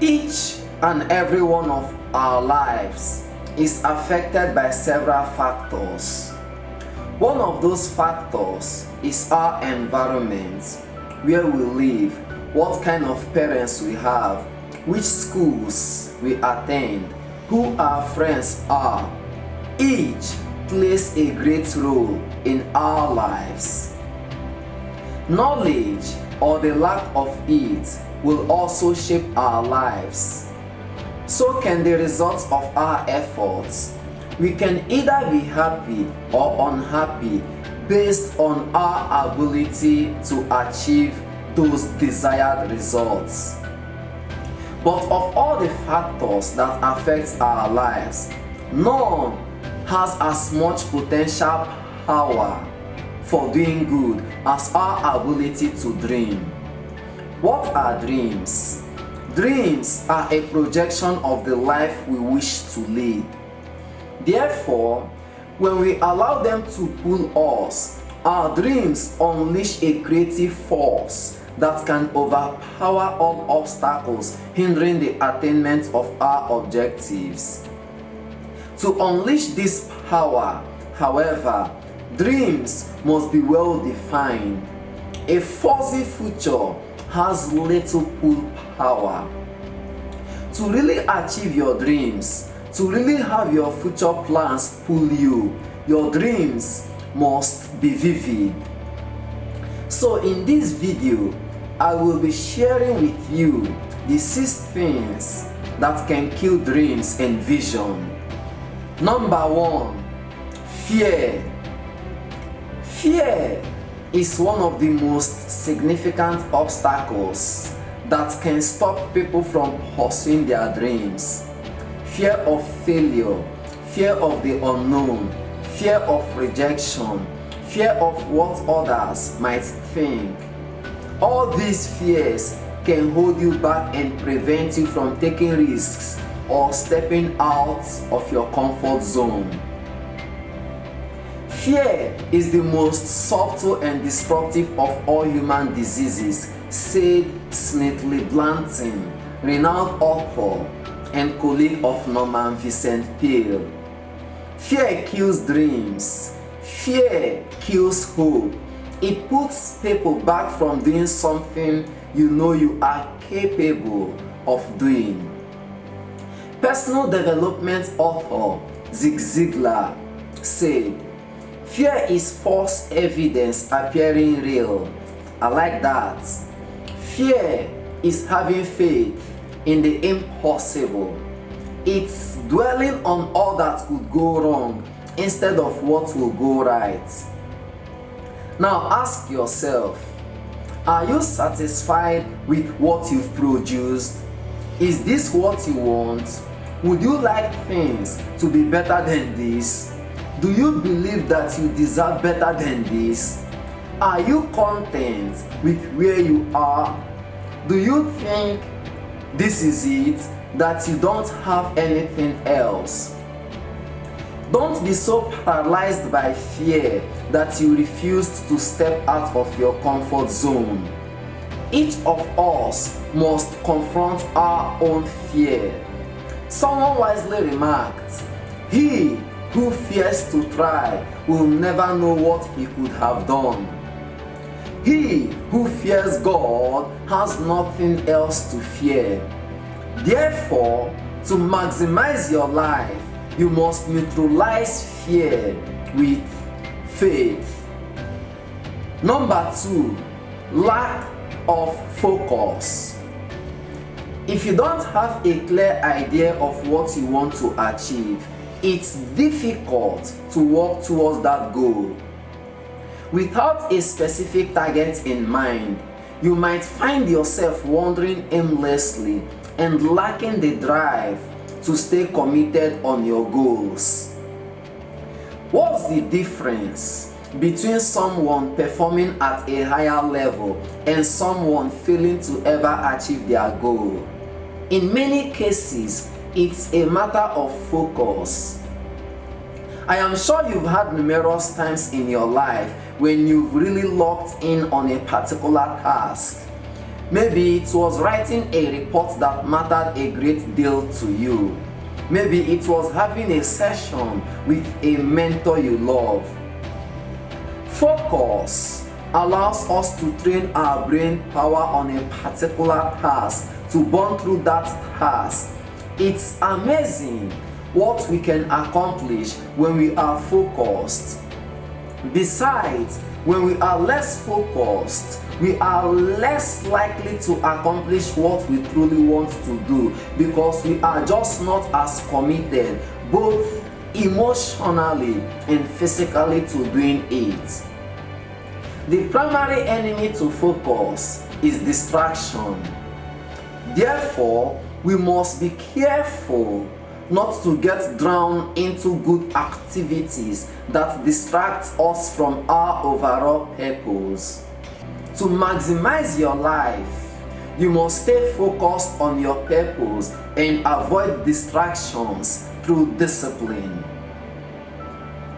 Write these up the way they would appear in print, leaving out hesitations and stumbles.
Each and every one of our lives is affected by several factors. One of those factors is our environment, where we live, what kind of parents we have, which schools we attend, who our friends are. Each plays a great role in our lives. Knowledge or the lack of it will also shape our lives. So can the results of our efforts. We can either be happy or unhappy based on our ability to achieve those desired results. But of all the factors that affect our lives, none has as much potential power for doing good as our ability to dream. What are dreams? Dreams are a projection of the life we wish to lead. Therefore, when we allow them to pull us, our dreams unleash a creative force that can overpower all obstacles hindering the attainment of our objectives. To unleash this power, however, dreams must be well defined. A fuzzy future has little pull power. To really achieve your dreams, to really have your future plans pull you, your dreams must be vivid. So in this video, I will be sharing with you the 6 things that can kill dreams and vision. Number 1, fear. Fear is one of the most significant obstacles that can stop people from pursuing their dreams. Fear of failure, fear of the unknown, fear of rejection, fear of what others might think. All these fears can hold you back and prevent you from taking risks or stepping out of your comfort zone. Fear is the most subtle and destructive of all human diseases, said Smithly Blanton, renowned author and colleague of Norman Vincent Peale. Fear kills dreams. Fear kills hope. It puts people back from doing something you know you are capable of doing. Personal development author Zig Ziglar said, "Fear is false evidence appearing real." I like that. Fear is having faith in the impossible. It's dwelling on all that could go wrong instead of what will go right. Now ask yourself, are you satisfied with what you've produced? Is this what you want? Would you like things to be better than this? Do you believe that you deserve better than this? Are you content with where you are? Do you think this is it, that you don't have anything else? Don't be so paralyzed by fear that you refuse to step out of your comfort zone. Each of us must confront our own fear. Someone wisely remarked, "He who fears to try will never know what he could have done." He who fears God has nothing else to fear. Therefore, to maximize your life, you must neutralize fear with faith. Number 2, lack of focus. If you don't have a clear idea of what you want to achieve, it's difficult to work towards that goal. Without a specific target in mind, you might find yourself wandering aimlessly and lacking the drive to stay committed on your goals. What's the difference between someone performing at a higher level and someone failing to ever achieve their goal? In many cases, it's a matter of focus. I am sure you've had numerous times in your life when you've really locked in on a particular task. Maybe it was writing a report that mattered a great deal to you. Maybe it was having a session with a mentor you love. Focus allows us to train our brain power on a particular task to burn through that task. It's amazing what we can accomplish when we are focused. Besides, when we are less focused, we are less likely to accomplish what we truly want to do because we are just not as committed, both emotionally and physically, to doing it. The primary enemy to focus is distraction. Therefore, we must be careful not to get drawn into good activities that distract us from our overall purpose. To maximize your life, you must stay focused on your purpose and avoid distractions through discipline.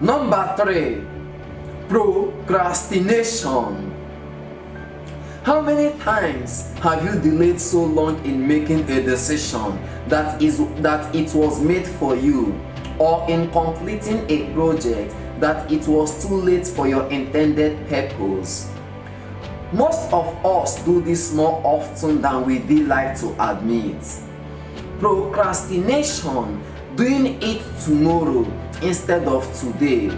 Number 3, procrastination. How many times have you delayed so long in making a decision that it was made for you, or in completing a project that it was too late for your intended purpose? Most of us do this more often than we would like to admit. Procrastination, doing it tomorrow instead of today.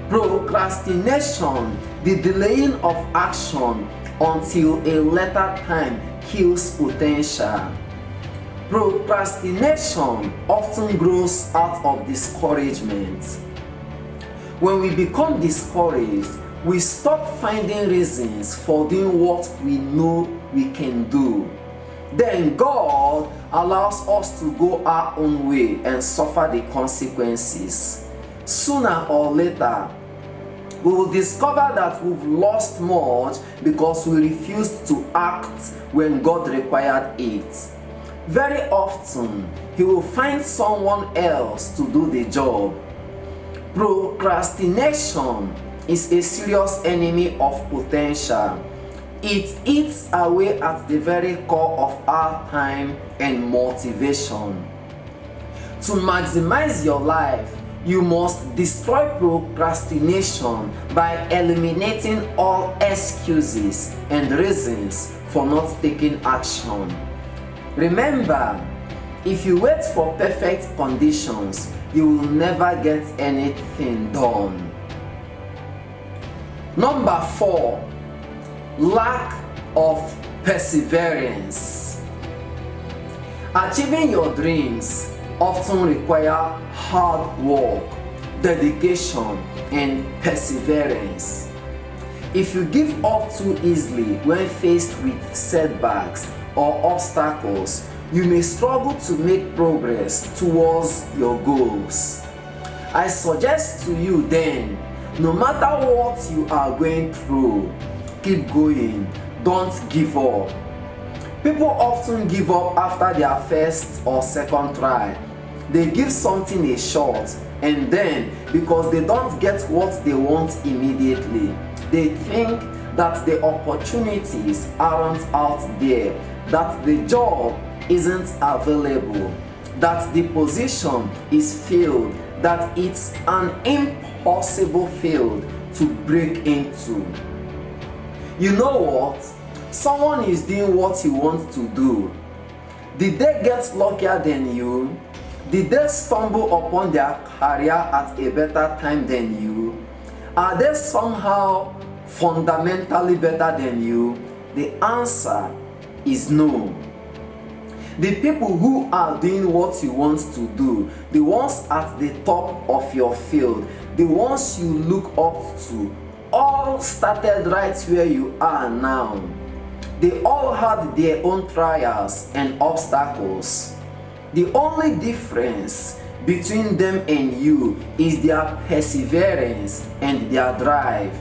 Procrastination, the delaying of action until a later time, kills potential. Procrastination often grows out of discouragement. When we become discouraged, we stop finding reasons for doing what we know we can do. Then God allows us to go our own way and suffer the consequences. Sooner or later, we will discover that we've lost much because we refused to act when God required it. Very often, He will find someone else to do the job. Procrastination is a serious enemy of potential. It eats away at the very core of our time and motivation. To maximize your life, you must destroy procrastination by eliminating all excuses and reasons for not taking action. Remember, if you wait for perfect conditions, you will never get anything done. Number 4, lack of perseverance. Achieving your dreams often require hard work, dedication, and perseverance. If you give up too easily when faced with setbacks or obstacles, you may struggle to make progress towards your goals. I suggest to you then, no matter what you are going through, keep going, don't give up. People often give up after their first or second try. They give something a shot, and then, because they don't get what they want immediately, they think that the opportunities aren't out there, that the job isn't available, that the position is filled, that it's an impossible field to break into. You know what? Someone is doing what he wants to do. Did they get luckier than you? Did they stumble upon their career at a better time than you? Are they somehow fundamentally better than you? The answer is no. The people who are doing what you want to do, the ones at the top of your field, the ones you look up to, all started right where you are now. They all had their own trials and obstacles. The only difference between them and you is their perseverance and their drive.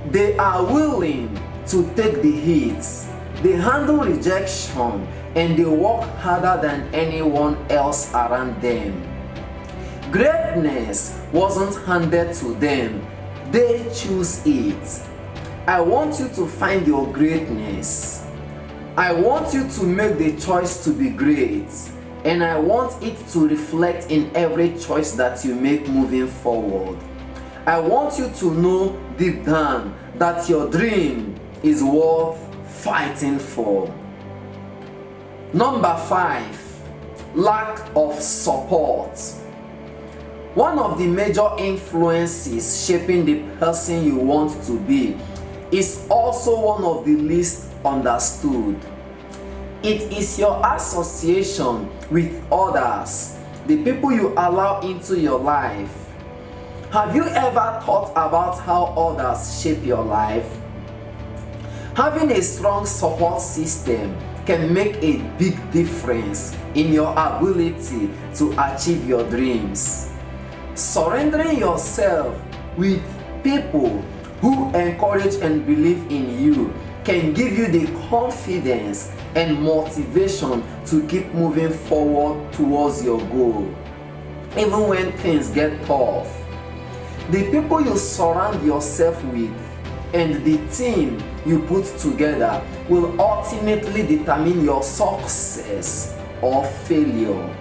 They are willing to take the hits, they handle rejection, and they work harder than anyone else around them. Greatness wasn't handed to them, they choose it. I want you to find your greatness. I want you to make the choice to be great, and I want it to reflect in every choice that you make moving forward. I want you to know deep down that your dream is worth fighting for. Number 5, lack of support. One of the major influences shaping the person you want to be is also one of the least understood. It is your association with others, the people you allow into your life. Have you ever thought about how others shape your life? Having a strong support system can make a big difference in your ability to achieve your dreams. Surrendering yourself with people who encourage and believe in you can give you the confidence and motivation to keep moving forward towards your goal, even when things get tough. The people you surround yourself with and the team you put together will ultimately determine your success or failure.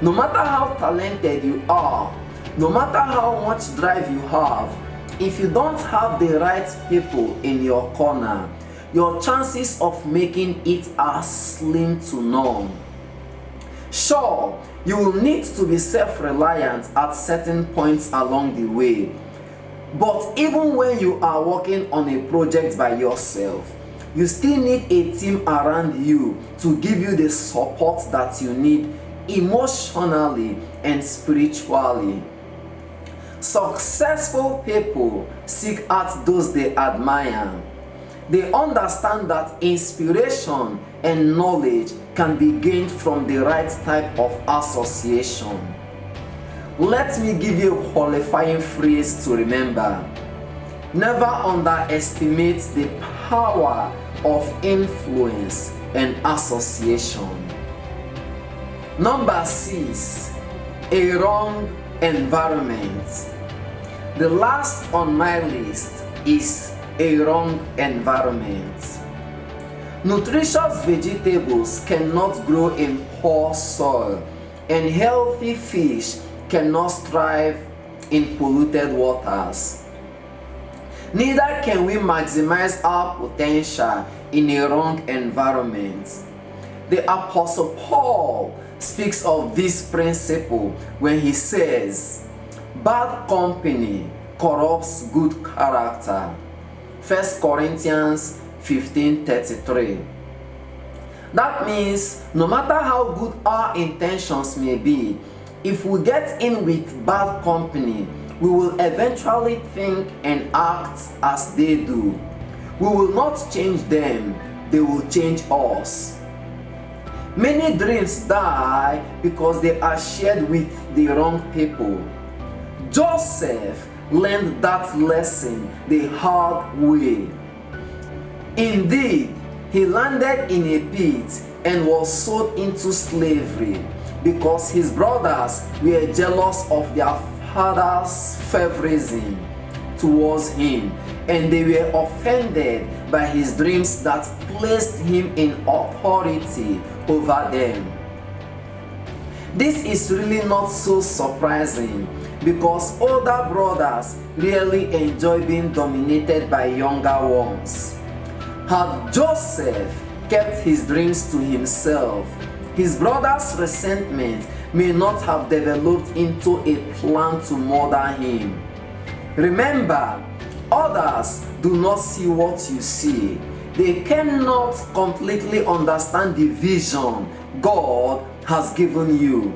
No matter how talented you are, no matter how much drive you have, if you don't have the right people in your corner, your chances of making it are slim to none. Sure, you will need to be self-reliant at certain points along the way. But even when you are working on a project by yourself, you still need a team around you to give you the support that you need emotionally and spiritually. Successful people seek out those they admire. They understand that inspiration and knowledge can be gained from the right type of association. Let me give you a qualifying phrase to remember. Never underestimate the power of influence and association. Number 6, a wrong environment. The last on my list is a wrong environment. Nutritious vegetables cannot grow in poor soil, and healthy fish cannot thrive in polluted waters. Neither can we maximize our potential in a wrong environment. The Apostle Paul speaks of this principle when he says, "Bad company corrupts good character." 1 Corinthians 15:33. That means no matter how good our intentions may be, if we get in with bad company, we will eventually think and act as they do. We will not change them, they will change us. Many dreams die because they are shared with the wrong people. Joseph learned that lesson the hard way. Indeed, he landed in a pit and was sold into slavery because his brothers were jealous of their father's favorism towards him, and they were offended by his dreams that placed him in authority over them. This is really not so surprising because older brothers really enjoy being dominated by younger ones. Had Joseph kept his dreams to himself, his brother's resentment may not have developed into a plan to murder him. Remember, others do not see what you see. They cannot completely understand the vision God has given you.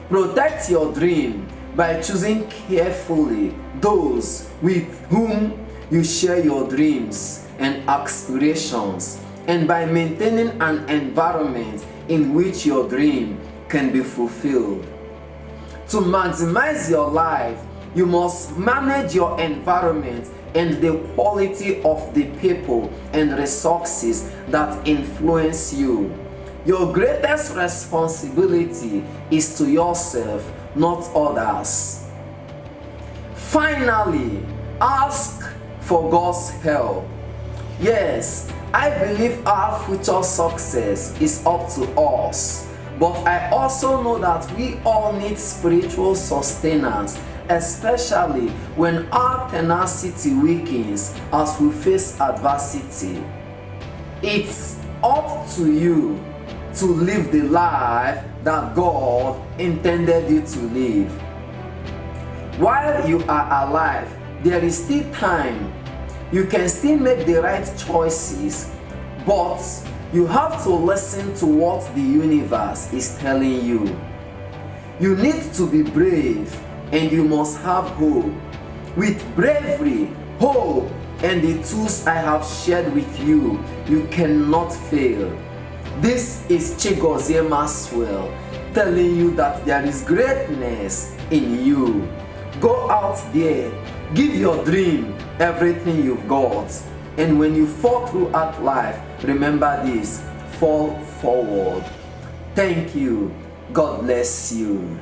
Protect your dream by choosing carefully those with whom you share your dreams and aspirations, and by maintaining an environment in which your dream can be fulfilled. To maximize your life, you must manage your environment and the quality of the people and resources that influence you. Your greatest responsibility is to yourself, not others. Finally, ask for God's help. Yes, I believe our future success is up to us, but I also know that we all need spiritual sustenance, especially when our tenacity weakens as we face adversity. It's up to you to live the life that God intended you to live. While you are alive, there is still time. You can still make the right choices, but you have to listen to what the universe is telling you. You need to be brave, and you must have hope. With bravery, hope, and the tools I have shared with you, you cannot fail. This is Chigozie Maxwell telling you that there is greatness in you. Go out there, give your dream everything you've got, and when you fall throughout life, remember this: fall forward. Thank you. God bless you.